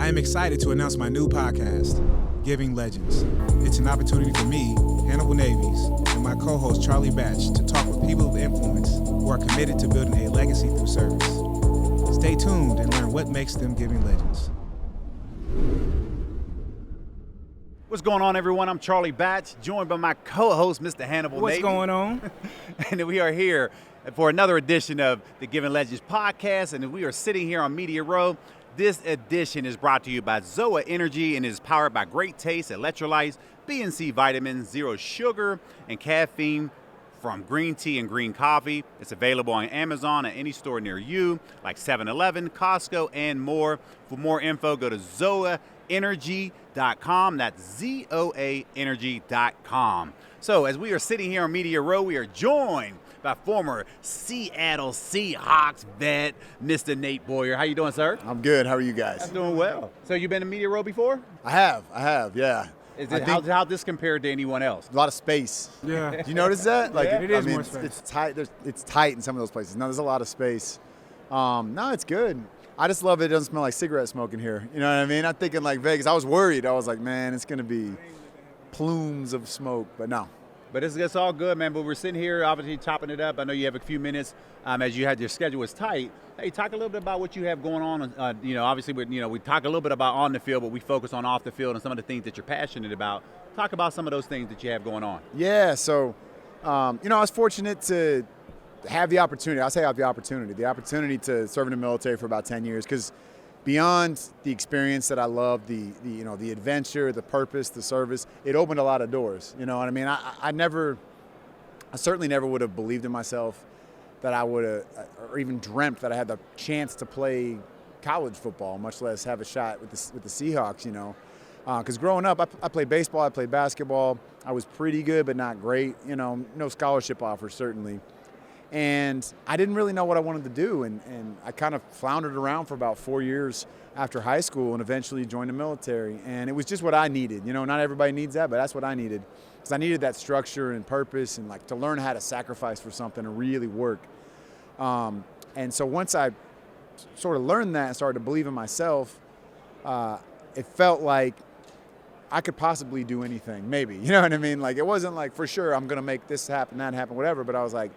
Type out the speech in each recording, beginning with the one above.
I am excited to announce my new podcast, Giving Legends. It's an opportunity for me, Hannibal Navies, and my co-host Charlie Batch to talk with people of influence who are committed to building a legacy through service. Stay tuned and learn what makes them giving legends. What's going on, everyone? I'm Charlie Batch, joined by my co-host, Mr. Hannibal What's Navies. going on? And we are here for another edition of the Giving Legends podcast, and we are sitting here on Media Row. This edition is brought to you by Zoa Energy and is powered by great taste, electrolytes, B and C vitamins, zero sugar, and caffeine from green tea and green coffee. It's available on Amazon at any store near you, like 7-Eleven, Costco, and more. For more info, go to zoaenergy.com. That's zoaenergy.com. So as we are sitting here on Media Row, we are joined by former Seattle Seahawks vet, Mr. Nate Boyer. How you doing, sir? I'm good. How are you guys? I'm doing well. So you've been to Media Row before? I have, yeah. How this compared to anyone else? A lot of space. Yeah. Do you notice that? Like, Yeah, it is more it's, space. it's tight. It's tight in some of those places. No, there's a lot of space. No, it's good. I just love it doesn't smell like cigarette smoke in here. You know what I mean? I'm thinking like Vegas. I was worried. I was like, man, it's going to be plumes of smoke. But no. But it's all good, man. But we're sitting here, obviously, chopping it up. I know you have a few minutes as you had your schedule was tight. Hey, talk a little bit about what you have going on. Obviously, we talk a little bit about on the field, but we focus on off the field and some of the things that you're passionate about. Talk about some of those things that you have going on. Yeah. So, I was fortunate to have the opportunity. I'll say I have the opportunity to serve in the military for about 10 years because beyond the experience that I love, the adventure, the purpose, the service, it opened a lot of doors. You know what I mean? I certainly never would have believed in myself that I would have, or even dreamt that I had the chance to play college football, much less have a shot with the Seahawks. Because growing up, I played baseball, I played basketball. I was pretty good, but not great. No scholarship offers certainly. And I didn't really know what I wanted to do, and I kind of floundered around for about 4 years after high school and eventually joined the military. And it was just what I needed. Not everybody needs that, but that's what I needed. Because I needed that structure and purpose and to learn how to sacrifice for something and really work. And so once I sort of learned that and started to believe in myself, it felt like I could possibly do anything, maybe. You know what I mean? Like, it wasn't like, for sure, I'm going to make this happen, that happen, whatever. But I was like,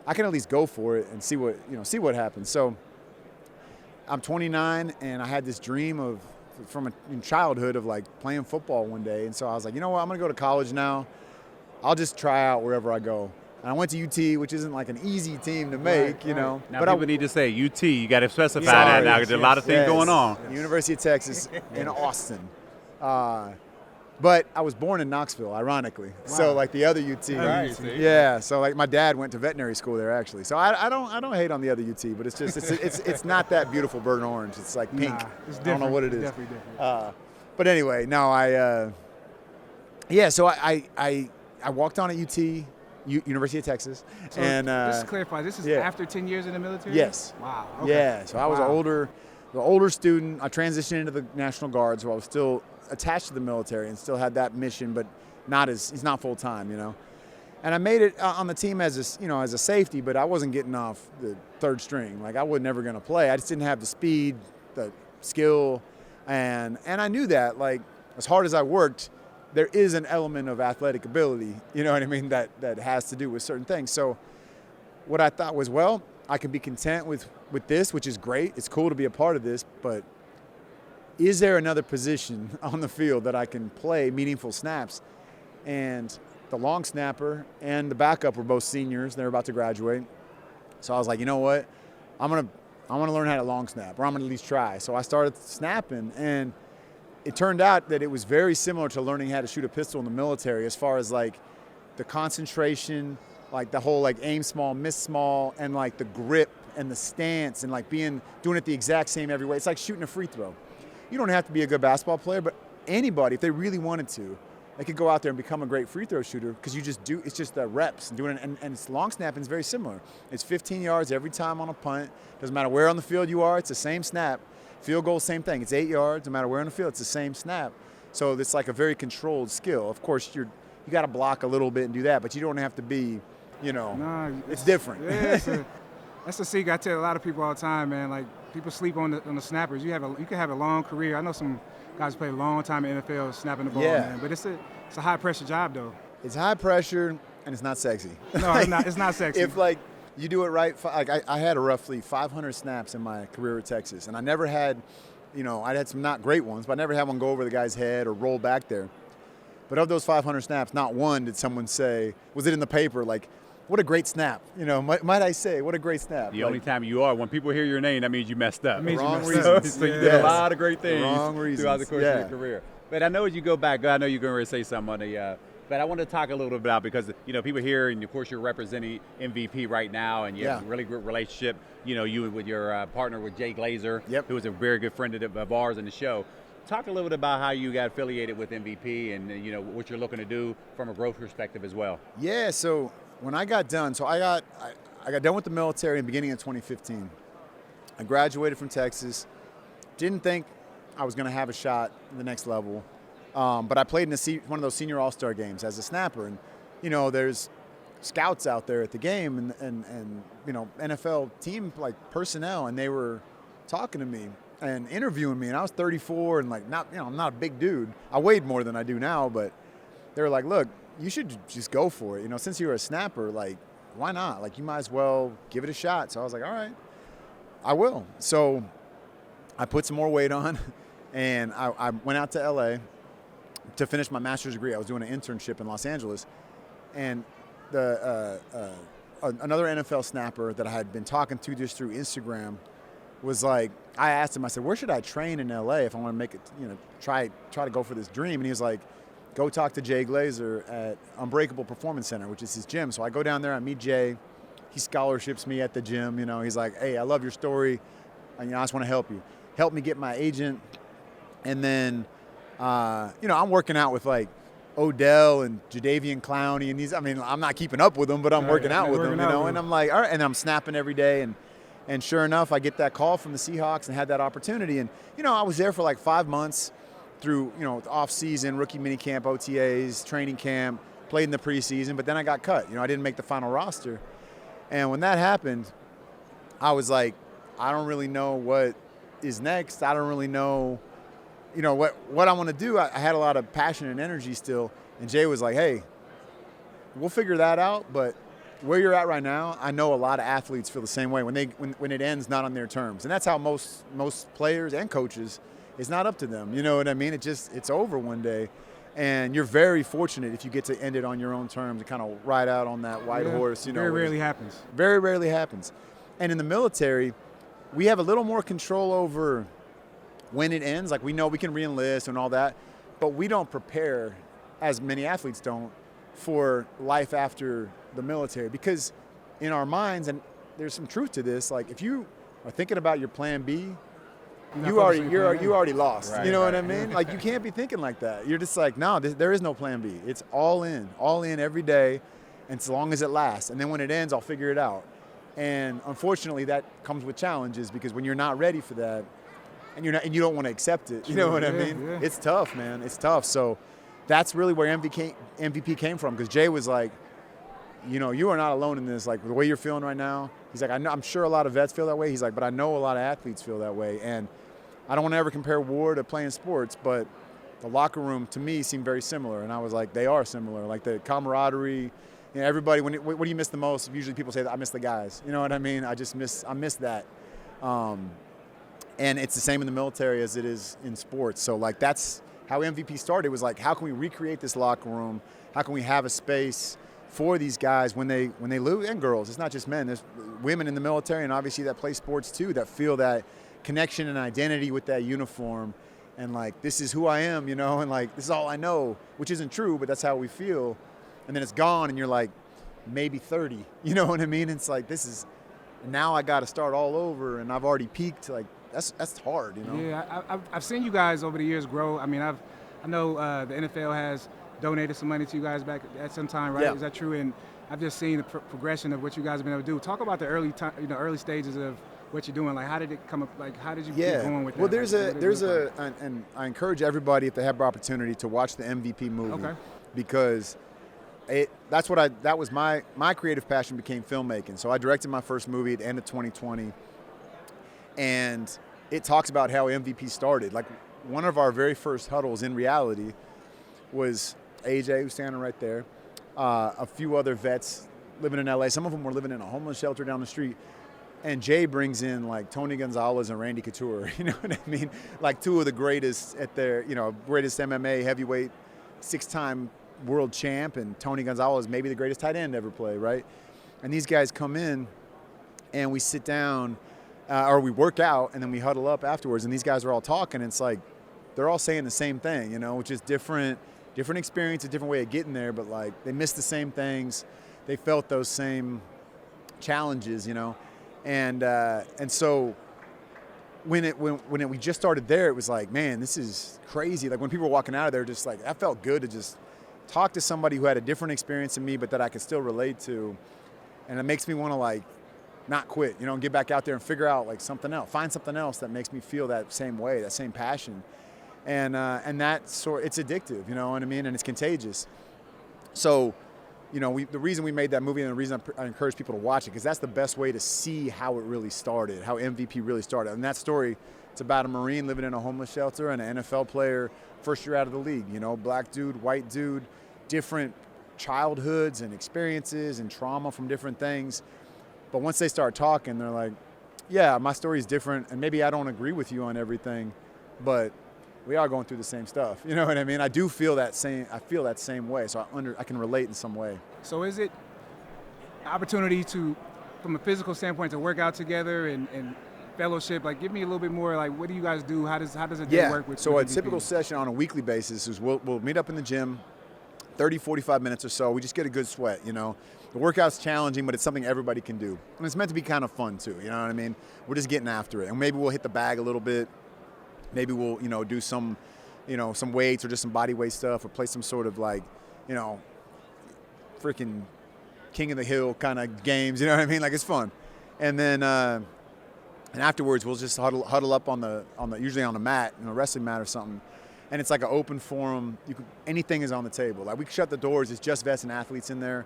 I can at least go for it and see what happens. So I'm 29 and I had this dream in childhood of playing football one day. And so I was like, you know what, I'm going to go to college now. I'll just try out wherever I go. And I went to UT, which isn't an easy team to make, Right. Now But people need to say UT. You got to specify Sorry, that now. There's a lot of things going on. University of Texas in Austin. But I was born in Knoxville, ironically. Wow. So the other UT. Right, yeah. So my dad went to veterinary school there actually. So I don't hate on the other UT, but it's just it's not that beautiful burnt orange. It's pink. Nah, it's I don't know what it is. Definitely different. But anyway, no, So I walked on at UT, University of Texas, So and just to clarify, this is after 10 years in the military? Yes. Wow. Okay. Yeah. So I was an older student. I transitioned into the National Guard, so I was still attached to the military and still had that mission, but it's not full time, And I made it on the team as a safety, but I wasn't getting off the third string. I was never going to play. I just didn't have the speed, the skill, and I knew that. As hard as I worked, there is an element of athletic ability, you know what I mean, that has to do with certain things. So what I thought was, well, I can be content with this, which is great. It's cool to be a part of this, but is there another position on the field that I can play meaningful snaps? And the long snapper and the backup were both seniors. They were about to graduate. So I was like, you know what? I want to learn how to long snap, or I'm going to at least try. So I started snapping, and it turned out that it was very similar to learning how to shoot a pistol in the military as far as the concentration, the whole aim small, miss small, and the grip and the stance and doing it the exact same every way. It's like shooting a free throw. You don't have to be a good basketball player, but anybody, if they really wanted to, they could go out there and become a great free throw shooter because it's just the reps and doing it. And it's long snapping is very similar. It's 15 yards every time on a punt. Doesn't matter where on the field you are, it's the same snap. Field goal, same thing. It's 8 yards, no matter where on the field, it's the same snap. So it's a very controlled skill. Of course, you got to block a little bit and do that, but you don't have to be, Nah, it's different. Yeah, That's the secret. I tell a lot of people all the time, man. Like people sleep on the snappers. You can have a long career. I know some guys play a long time in the NFL snapping the ball, man. But it's a high pressure job though. It's high pressure and it's not sexy. No, it's not. It's not sexy. If like you do it right, like I had roughly 500 snaps in my career at Texas, and I never had, I had some not great ones, but I never had one go over the guy's head or roll back there. But of those 500 snaps, not one did someone say, was it in the paper, like, what a great snap. Might I say, what a great snap. The only time you are, when people hear your name, that means you messed up. Wrong reasons. So you did a lot of great things throughout the course of your career. But I know as you go back, I know you're going to say something on the but I want to talk a little bit about, because people here, and of course you're representing MVP right now, and you have a really good relationship. You with your partner with Jay Glazer, who is a very good friend of ours in the show. Talk a little bit about how you got affiliated with MVP, and what you're looking to do from a growth perspective as well. Yeah. So when I got done, I got done with the military in the beginning of 2015. I graduated from Texas. Didn't think I was going to have a shot at the next level. But I played in one of those senior all-star games as a snapper. And, there's scouts out there at the game and NFL team, like, personnel, and they were talking to me and interviewing me. And I was 34 and, like, I'm not a big dude. I weighed more than I do now, but they were like, look, you should just go for it. Since you're a snapper, like, why not? Like, you might as well give it a shot. So I was like, all right, I will. So I put some more weight on, and I went out to L.A. to finish my master's degree. I was doing an internship in Los Angeles, and another NFL snapper that I had been talking to just through Instagram was like, I asked him, I said, where should I train in LA if I want to make it, try to go for this dream? And he was like, go talk to Jay Glazer at Unbreakable Performance Center, which is his gym. So I go down there, I meet Jay. He scholarships me at the gym. He's like, hey, I love your story. I just want to help you. Help me get my agent. And then, I'm working out with like Odell and Jadeveon Clowney and I'm not keeping up with them, but I'm working out with them, and I'm like, all right, and I'm snapping every day. And sure enough, I get that call from the Seahawks and had that opportunity. And, I was there for like 5 months through, off season, rookie minicamp, OTAs, training camp, played in the preseason, but then I got cut. I didn't make the final roster. And when that happened, I was like, I don't really know what is next. I don't really know what I want to do. I had a lot of passion and energy still. And Jay was like, hey, we'll figure that out. But where you're at right now, I know a lot of athletes feel the same way when it ends not on their terms. And that's how most players and coaches, it's not up to them. You know what I mean? It's over one day. And you're very fortunate if you get to end it on your own terms and kind of ride out on that white horse. Very rarely happens. Very rarely happens. And in the military, we have a little more control over when it ends. Like, we know we can re-enlist and all that, but we don't prepare, as many athletes don't, for life after the military, because in our minds, and there's some truth to this, like, if you are thinking about your plan B, you already lost. Right, you know right. what I mean? Like, you can't be thinking like that. You're just like, no, there is no plan B. It's all in every day, and as long as it lasts. And then when it ends, I'll figure it out. And unfortunately, that comes with challenges, because when you're not ready for that, and you don't want to accept it, you know what I mean? Yeah. It's tough, man. It's tough. So that's really where MVP came from, because Jay was like, you are not alone in this. Like, the way you're feeling right now, he's like, I'm sure a lot of vets feel that way. He's like, but I know a lot of athletes feel that way. And I don't want to ever compare war to playing sports, but the locker room, to me, seemed very similar. And I was like, they are similar. Like, the camaraderie, everybody, what do you miss the most? Usually people say that I miss the guys. You know what I mean? I miss that. And it's the same in the military as it is in sports. So, like, that's how MVP started. It was like, how can we recreate this locker room? How can we have a space for these guys when they lose, and girls? It's not just men. There's women in the military, and obviously that play sports too, that feel that connection and identity with that uniform. And like, this is who I am, and like, this is all I know, which isn't true, but that's how we feel. And then it's gone, and you're like, maybe 30. You know what I mean? It's like, now I got to start all over, and I've already peaked. Like, that's hard, Yeah, I've seen you guys over the years grow. I mean, I know the NFL has donated some money to you guys back at some time, right? Yeah. Is that true? And I've just seen the progression of what you guys have been able to do. Talk about the early stages of what you're doing. Like, how did it come up? Like, how did you keep going with that? Well, and I encourage everybody, if they have the opportunity, to watch the MVP movie. Okay. Because that was my creative passion became filmmaking. So I directed my first movie at the end of 2020, and it talks about how MVP started. Like, one of our very first huddles in reality was AJ, who's standing right there, a few other vets living in LA. Some of them were living in a homeless shelter down the street. And Jay brings in like Tony Gonzalez and Randy Couture, you know what I mean? Like two of the greatest at their, greatest MMA heavyweight, 6-time world champ, and Tony Gonzalez, maybe the greatest tight end ever play, right? And these guys come in and we sit down, or we work out, and then we huddle up afterwards, and these guys are all talking, and it's like, they're all saying the same thing, which is different experience, a different way of getting there, but like they missed the same things. They felt those same challenges, And so when we just started there, it was like, man, this is crazy. Like when people were walking out of there, just like, that felt good to just talk to somebody who had a different experience than me, but that I could still relate to. And it makes me want to like not quit, and get back out there and figure out like something else, find something else that makes me feel that same way, that same passion. And it's addictive, you know what I mean? And it's contagious. So, the reason we made that movie, and the reason I encourage people to watch it, because that's the best way to see how it really started, how MVP really started. And that story, it's about a Marine living in a homeless shelter and an NFL player, first year out of the league, black dude, white dude, different childhoods and experiences and trauma from different things. But once they start talking, they're like, yeah, my story is different, and maybe I don't agree with you on everything, but we are going through the same stuff. You know what I mean? I feel that same way, so I can relate in some way. So is it opportunity to, from a physical standpoint, to work out together and fellowship? Like, give me a little bit more, like, what do you guys do? How does a day work with so with a typical session on a weekly basis is we'll meet up in the gym, 30, 45 minutes or so. We just get a good sweat, The workout's challenging, but it's something everybody can do. And it's meant to be kind of fun, too, you know what I mean? We're just getting after it. And maybe we'll hit the bag a little bit. Maybe we'll, do some, some weights or just some body weight stuff, or play some sort of like, freaking King of the Hill kind of games, you know what I mean? Like, it's fun. And then, and afterwards we'll just huddle up on the usually on a mat, a wrestling mat or something. And it's like an open forum. Anything is on the table. Like, we can shut the doors. It's just vets and athletes in there.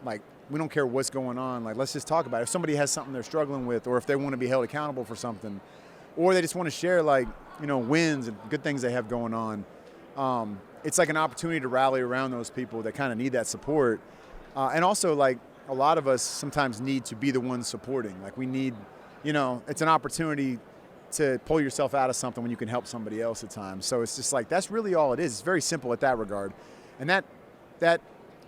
Like, we don't care what's going on. Like, let's just talk about it. If somebody has something they're struggling with, or if they want to be held accountable for something, or they just want to share, like, wins and good things they have going on. It's like an opportunity to rally around those people that kind of need that support. And also, like, a lot of us sometimes need to be the ones supporting. Like, we need, it's an opportunity to pull yourself out of something when you can help somebody else at times. So it's just like, that's really all it is. It's very simple at that regard. And that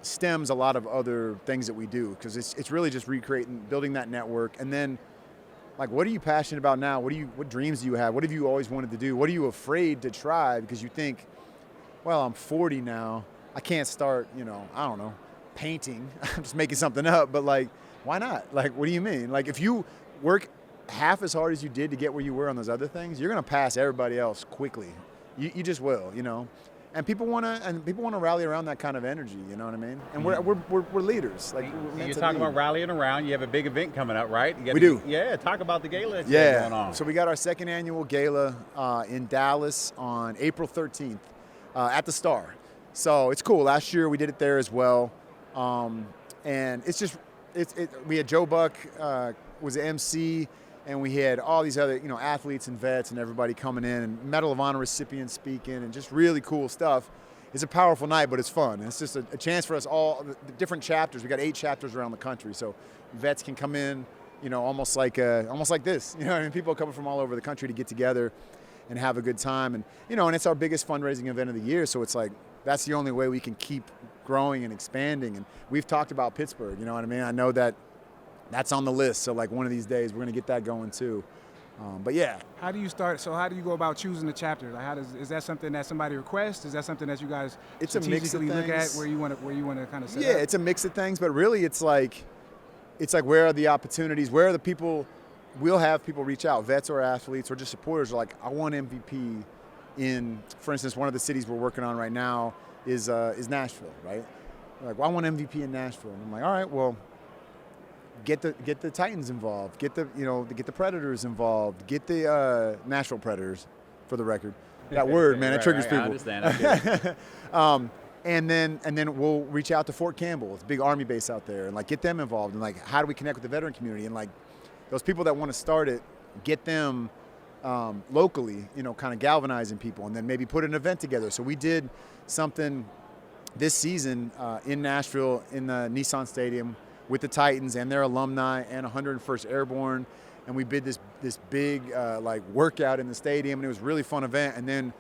stems a lot of other things that we do, because it's really just building that network. And then, like, what are you passionate about now? What dreams do you have? What have you always wanted to do? What are you afraid to try because you think, well, I'm 40 now. I can't start, I don't know, painting. I'm just making something up. But, like, why not? Like, what do you mean? Like, if you work half as hard as you did to get where you were on those other things, you're going to pass everybody else quickly. You just will, And people want to rally around that kind of energy, you know what I mean? And we're leaders. Like, you're talking about rallying around. You have a big event coming up, right? We do. Yeah, talk about the gala that's going on. So we got our second annual gala in Dallas on April 13th at the Star. So it's cool. Last year we did it there as well, and we had Joe Buck was the MC. And we had all these other, athletes and vets and everybody coming in, and Medal of Honor recipients speaking, and just really cool stuff. It's a powerful night, but it's fun. And it's just a chance for us all, the different chapters. We got 8 chapters around the country, so vets can come in, almost like this. I mean, people are coming from all over the country to get together and have a good time. And and it's our biggest fundraising event of the year, so it's like that's the only way we can keep growing and expanding. And we've talked about Pittsburgh. You know what I mean? I know that's on the list, so like one of these days we're going to get that going too. But yeah. How do you start? So how do you go about choosing the chapter? Like, is that something that somebody requests? Is that something that you guys strategically look at where you want to kind of set up? Yeah, it's a mix of things, but really it's like where are the opportunities? Where are the people? We'll have people reach out, vets or athletes or just supporters, are like, I want MVP in, for instance, one of the cities we're working on right now is Nashville, right? Like, well, I want MVP in Nashville, and I'm like, all right, well, get the Titans involved, get the Predators involved, get the Nashville Predators, for the record. That word, man, it triggers people. I understand. And then we'll reach out to Fort Campbell. It's a big Army base out there, and like get them involved. And like, how do we connect with the veteran community? And like those people that want to start it, get them locally, kind of galvanizing people, and then maybe put an event together. So we did something this season in Nashville in the Nissan Stadium with the Titans and their alumni and 101st Airborne, and we did this big like workout in the stadium, and it was a really fun event. And then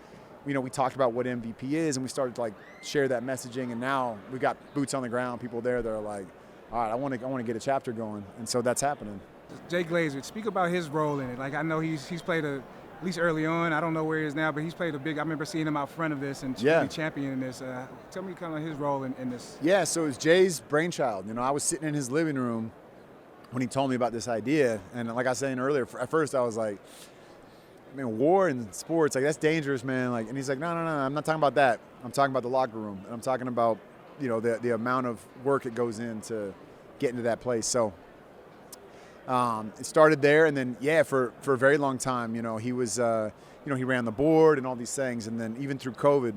we talked about what MVP is, and we started to like share that messaging, and now we got boots on the ground, people there that are like, all right, I want to get a chapter going, and so that's happening. Jay Glazer, speak about his role in it. Like, I know he's played at least early on. I don't know where he is now, but he's played I remember seeing him out front of this and really championing this. Tell me kind of his role in this. Yeah, so it was Jay's brainchild. I was sitting in his living room when he told me about this idea, and like I was saying earlier, at first I was like, man, war and sports, like that's dangerous, man. Like, and he's like, no, I'm not talking about that. I'm talking about the locker room, and I'm talking about the amount of work it goes into getting to that place. So. It started there, and then for a very long time, he was, he ran the board and all these things, and then even through COVID,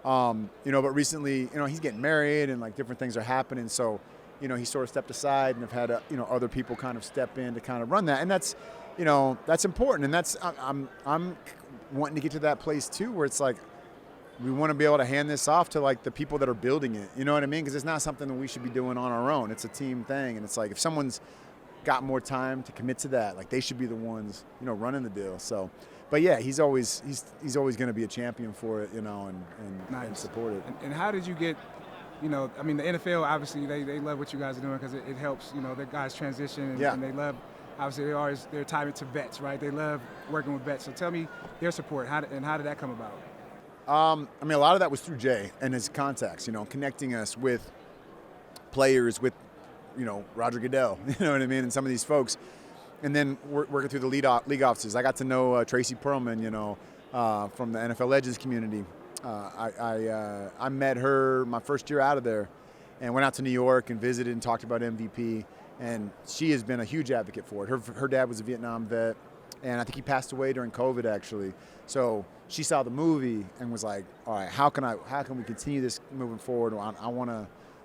but recently, he's getting married and like different things are happening, so, he sort of stepped aside and have had, other people kind of step in to kind of run that, and that's, that's important, and that's I'm wanting to get to that place too, where it's like we want to be able to hand this off to like the people that are building it, you know what I mean? Because it's not something that we should be doing on our own. It's a team thing, and it's like if someone's got more time to commit to that, like they should be the ones running the deal. So but he's always going to be a champion for it, and support it. And how did you get the NFL, obviously they love what you guys are doing because it helps the guys transition, and they love, obviously they're tied to vets, right? They love working with vets. So tell me their support, how did that come about? A lot of that was through Jay and his contacts, connecting us with players, with Roger Goodell, you know what I mean, and some of these folks, and then working through the league offices. I got to know Tracy Perlman, from the NFL Legends community. I met her my first year out of there, and went out to New York and visited and talked about MVP. And she has been a huge advocate for it. Her dad was a Vietnam vet, and I think he passed away during COVID actually. So she saw the movie and was like, all right, how can we continue this moving forward?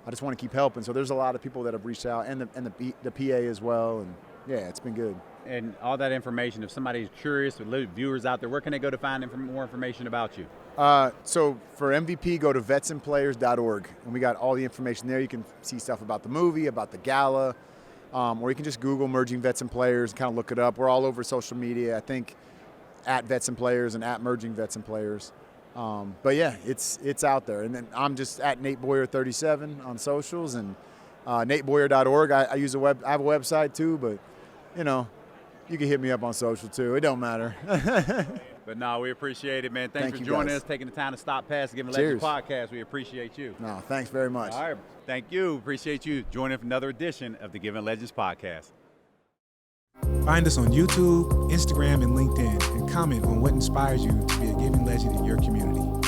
I just want to keep helping. So there's a lot of people that have reached out, and the PA as well, and it's been good. And all that information, if somebody's curious, with viewers out there, where can they go to find more information about you? So for MVP, go to vetsandplayers.org, and we got all the information there. You can see stuff about the movie, about the gala, or you can just Google Merging Vets and Players and kind of look it up. We're all over social media, I think, at Vets and Players and at Merging Vets and Players. But it's out there. And then I'm just at Nate Boyer 37 on socials, and nateboyer.org. I have a website too, but you can hit me up on social too. It don't matter. But no, we appreciate it, man. Thanks for you joining guys. us, taking the time to stop past the Giving Legends podcast. We appreciate you. No, thanks very much. All right, thank you. Appreciate you joining for another edition of the Giving Legends podcast. Find us on YouTube, Instagram, and LinkedIn, and comment on what inspires you to be a giving legend in your community.